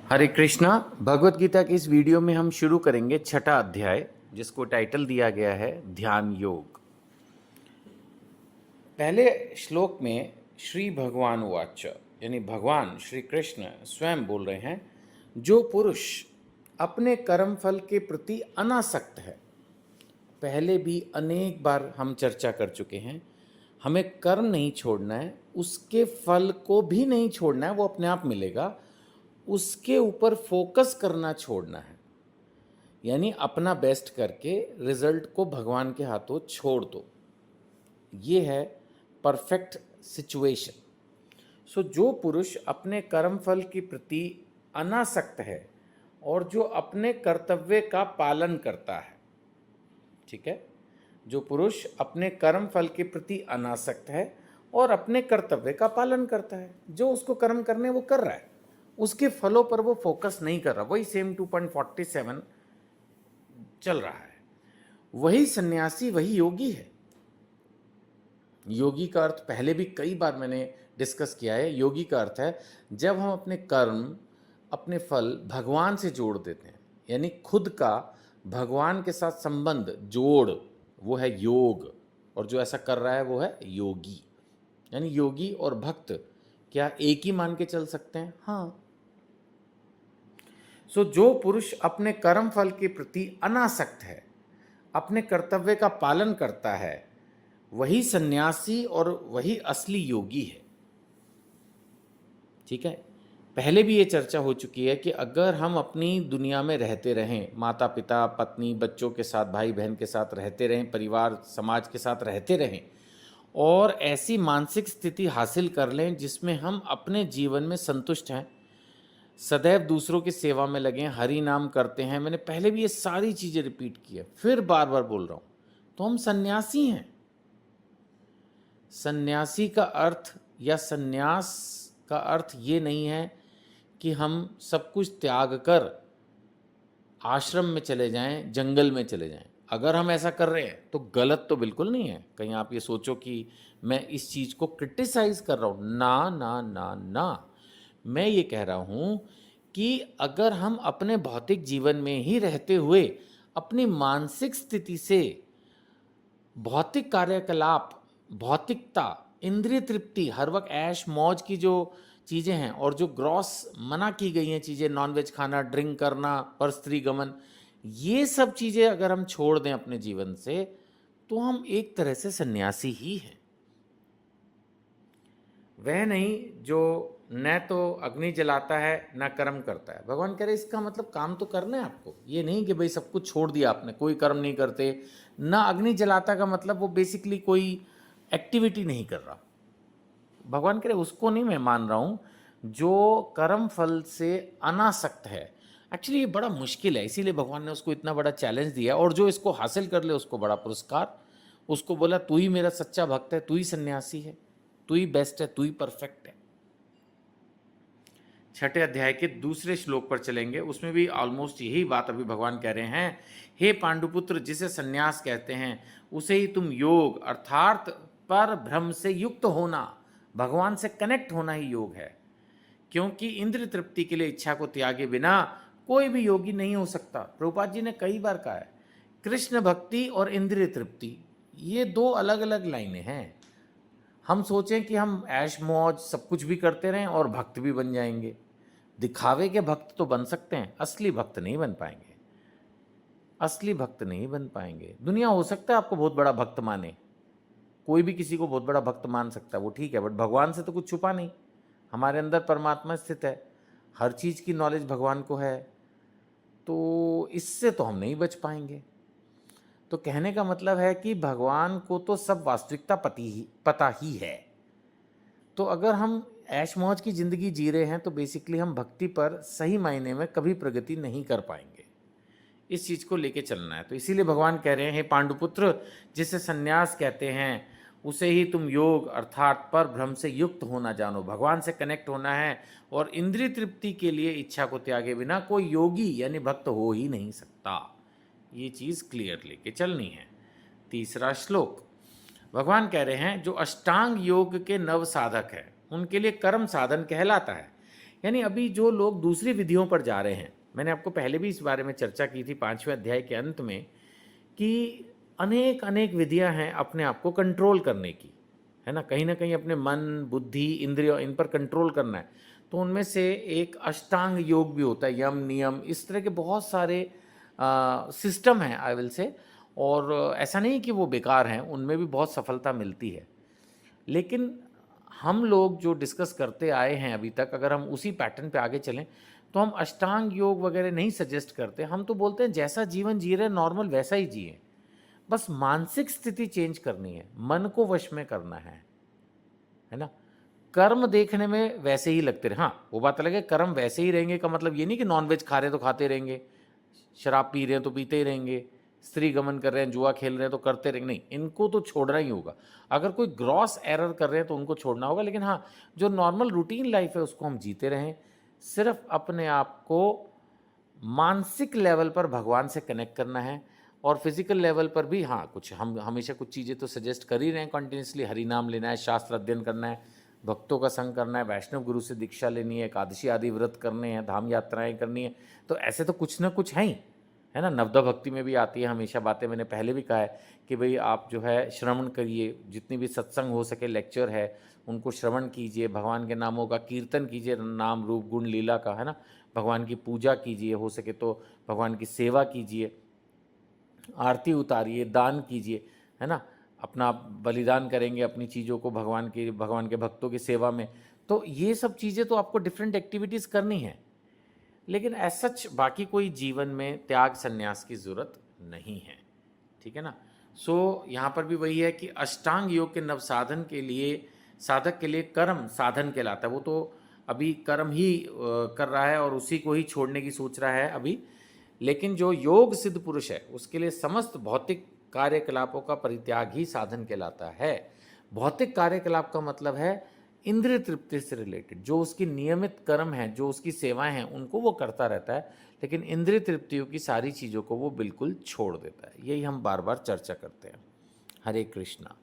हरे कृष्णा। भगवत गीता के इस वीडियो में हम शुरू करेंगे छठा अध्याय, जिसको टाइटल दिया गया है ध्यान योग। पहले श्लोक में श्री भगवान वाच, यानी भगवान श्री कृष्ण स्वयं बोल रहे हैं, जो पुरुष अपने कर्म फल के प्रति अनासक्त है। पहले भी अनेक बार हम चर्चा कर चुके हैं, हमें कर्म नहीं छोड़ना है, उसके फल को भी नहीं छोड़ना है, वो अपने आप मिलेगा, उसके ऊपर फोकस करना छोड़ना है। यानी अपना बेस्ट करके रिजल्ट को भगवान के हाथों छोड़ दो। ये है परफेक्ट सिचुएशन। सो जो पुरुष अपने कर्म फल के प्रति अनासक्त है और जो अपने कर्तव्य का पालन करता है, ठीक है, जो पुरुष अपने कर्म फल के प्रति अनासक्त है और अपने कर्तव्य का पालन करता है, जो उसको कर्म करने वो कर रहा है, उसके फलों पर वो फोकस नहीं कर रहा, वही सेम 2.47 चल रहा है, वही सन्यासी, वही योगी है। योगी का अर्थ पहले भी कई बार मैंने डिस्कस किया है। योगी का अर्थ है जब हम अपने कर्म, अपने फल भगवान से जोड़ देते हैं, यानी खुद का भगवान के साथ संबंध जोड़, वो है योग। और जो ऐसा कर रहा है वो है योगी। यानी योगी और भक्त क्या एक ही मान के चल सकते हैं? हाँ। सो जो पुरुष अपने कर्म फल के प्रति अनासक्त है, अपने कर्तव्य का पालन करता है, वही सन्यासी और वही असली योगी है। ठीक है, पहले भी ये चर्चा हो चुकी है कि अगर हम अपनी दुनिया में रहते रहें, माता पिता, पत्नी, बच्चों के साथ, भाई बहन के साथ रहते रहें, परिवार समाज के साथ रहते रहें और ऐसी मानसिक स्थिति हासिल कर लें जिसमें हम अपने जीवन में संतुष्ट हैं, सदैव दूसरों की सेवा में लगे, हरि नाम करते हैं, मैंने पहले भी ये सारी चीज़ें रिपीट की है, फिर बार बार बोल रहा हूँ, तो हम सन्यासी हैं। सन्यासी का अर्थ या सन्यास का अर्थ ये नहीं है कि हम सब कुछ त्याग कर आश्रम में चले जाएं, जंगल में चले जाएं। अगर हम ऐसा कर रहे हैं तो गलत तो बिल्कुल नहीं है। कहीं आप ये सोचो कि मैं इस चीज़ को क्रिटिसाइज कर रहा हूँ, ना ना ना ना। मैं ये कह रहा हूँ कि अगर हम अपने भौतिक जीवन में ही रहते हुए अपनी मानसिक स्थिति से भौतिक कार्यकलाप, भौतिकता, इंद्रिय तृप्ति, हर वक्त ऐश मौज की जो चीज़ें हैं और जो ग्रॉस मना की गई हैं चीज़ें, नॉनवेज खाना, ड्रिंक करना, पर स्त्री गमन, ये सब चीज़ें अगर हम छोड़ दें अपने जीवन से, तो हम एक तरह से सन्यासी ही हैं। वह नहीं जो न तो अग्नि जलाता है न कर्म करता है। भगवान कह रहे इसका मतलब काम तो करना है आपको। ये नहीं कि भाई सब कुछ छोड़ दिया आपने, कोई कर्म नहीं करते। ना अग्नि जलाता का मतलब वो बेसिकली कोई एक्टिविटी नहीं कर रहा। भगवान कह रहे उसको नहीं मैं मान रहा हूँ जो कर्म फल से अनासक्त है। एक्चुअली ये बड़ा मुश्किल है, इसीलिए भगवान ने उसको इतना बड़ा चैलेंज दिया, और जो इसको हासिल कर ले उसको बड़ा पुरस्कार। उसको बोला तू ही मेरा सच्चा भक्त है, तू ही सन्यासी है, तू ही बेस्ट है, तू ही परफेक्ट है। छठे अध्याय के दूसरे श्लोक पर चलेंगे, उसमें भी ऑलमोस्ट यही बात अभी भगवान कह रहे हैं। हे पांडुपुत्र, जिसे सन्यास कहते हैं उसे ही तुम योग अर्थात पर भ्रम से युक्त होना, भगवान से कनेक्ट होना ही योग है। क्योंकि इंद्रिय तृप्ति के लिए इच्छा को त्यागे बिना कोई भी योगी नहीं हो सकता। प्रभुपाद जी ने कई बार कहा है, कृष्ण भक्ति और इंद्रिय तृप्ति ये दो अलग अलग लाइनें हैं। हम सोचें कि हम ऐश मौज सब कुछ भी करते रहें और भक्त भी बन जाएंगे। दिखावे के भक्त तो बन सकते हैं, असली भक्त नहीं बन पाएंगे। असली भक्त नहीं बन पाएंगे। दुनिया हो सकता है आपको बहुत बड़ा भक्त माने, कोई भी किसी को बहुत बड़ा भक्त मान सकता है, वो ठीक है, बट भगवान से तो कुछ छुपा नहीं। हमारे अंदर परमात्मा स्थित है, हर चीज़ की नॉलेज भगवान को है, तो इससे तो हम नहीं बच पाएंगे। तो कहने का मतलब है कि भगवान को तो सब वास्तविकता पता ही है। तो अगर हम ऐश मौज की ज़िंदगी जी रहे हैं तो बेसिकली हम भक्ति पर सही मायने में कभी प्रगति नहीं कर पाएंगे। इस चीज़ को लेके चलना है। तो इसीलिए भगवान कह रहे हैं, पांडुपुत्र, जिसे सन्यास कहते हैं उसे ही तुम योग अर्थात पर भ्रम से युक्त होना जानो। भगवान से कनेक्ट होना है और इंद्रिय तृप्ति के लिए इच्छा को त्यागे बिना कोई योगी यानी भक्त हो ही नहीं सकता। ये चीज़ क्लियर लेके चलनी है। तीसरा श्लोक, भगवान कह रहे हैं जो अष्टांग योग के नव साधक है उनके लिए कर्म साधन कहलाता है। यानी अभी जो लोग दूसरी विधियों पर जा रहे हैं, मैंने आपको पहले भी इस बारे में चर्चा की थी 5वें अध्याय के अंत में, कि अनेक अनेक विधियां हैं अपने आप को कंट्रोल करने की, है ना, कहीं कहीं अपने मन, बुद्धि, इंद्रिय इन पर कंट्रोल करना है। तो उनमें से एक अष्टांग योग भी होता है, यम नियम, इस तरह के बहुत सारे सिस्टम हैं आई विल से। और ऐसा नहीं कि वो बेकार हैं, उनमें भी बहुत सफलता मिलती है। लेकिन हम लोग जो डिस्कस करते आए हैं अभी तक, अगर हम उसी पैटर्न पे आगे चलें तो हम अष्टांग योग वगैरह नहीं सजेस्ट करते। हम तो बोलते हैं जैसा जीवन जी रहे हैं नॉर्मल वैसा ही जिए, बस मानसिक स्थिति चेंज करनी है, मन को वश में करना है ना। कर्म देखने में वैसे ही लगते रहे, हाँ वो बात अलग है, कर्म वैसे ही रहेंगे का मतलब ये नहीं कि नॉनवेज खा रहे हैं तो खाते रहेंगे, शराब पी रहे हैं तो पीते ही रहेंगे, स्त्री गमन कर रहे हैं, जुआ खेल रहे हैं तो करते रहेंगे, नहीं, इनको तो छोड़ना ही होगा। अगर कोई ग्रॉस एरर कर रहे हैं तो उनको छोड़ना होगा, लेकिन हाँ जो नॉर्मल रूटीन लाइफ है उसको हम जीते रहें। सिर्फ अपने आप को मानसिक लेवल पर भगवान से कनेक्ट करना है, और फिजिकल लेवल पर भी हाँ कुछ हम हमेशा कुछ चीज़ें तो सजेस्ट कर ही रहे हैं कंटिन्यूसली। हरि नाम लेना है, शास्त्र अध्ययन करना है, भक्तों का संग करना है, वैष्णव गुरु से दीक्षा लेनी है, एकादशी आदि व्रत करने हैं, धाम यात्राएं करनी है। तो ऐसे तो कुछ ना कुछ है ही, है ना। नवदा भक्ति में भी आती है हमेशा बातें, मैंने पहले भी कहा है कि भाई आप जो है श्रवण करिए, जितनी भी सत्संग हो सके, लेक्चर है उनको श्रवण कीजिए, भगवान के नामों का कीर्तन कीजिए, नाम रूप गुण लीला का, है ना, भगवान की पूजा कीजिए, हो सके तो भगवान की सेवा कीजिए, आरती उतारिए, दान कीजिए, है ना, अपना बलिदान करेंगे अपनी चीज़ों को भगवान के भक्तों की सेवा में। तो ये सब चीज़ें तो आपको डिफरेंट एक्टिविटीज़ करनी है, लेकिन एज सच बाकी कोई जीवन में त्याग संन्यास की ज़रूरत नहीं है, ठीक है ना। सो यहाँ पर भी वही है कि अष्टांग योग के नव साधन के लिए, साधक के लिए कर्म साधन कहलाता है। वो तो अभी कर्म ही कर रहा है और उसी को ही छोड़ने की सोच रहा है अभी। लेकिन जो योग सिद्ध पुरुष है उसके लिए समस्त भौतिक कार्यकलापों का परित्याग ही साधन कहलाता है। भौतिक कार्यकलाप का मतलब है इंद्रिय तृप्ति से रिलेटेड, जो उसकी नियमित कर्म है, जो उसकी सेवाएं हैं, उनको वो करता रहता है, लेकिन इंद्रिय तृप्तियों की सारी चीज़ों को वो बिल्कुल छोड़ देता है। यही हम बार बार चर्चा करते हैं। हरे कृष्णा।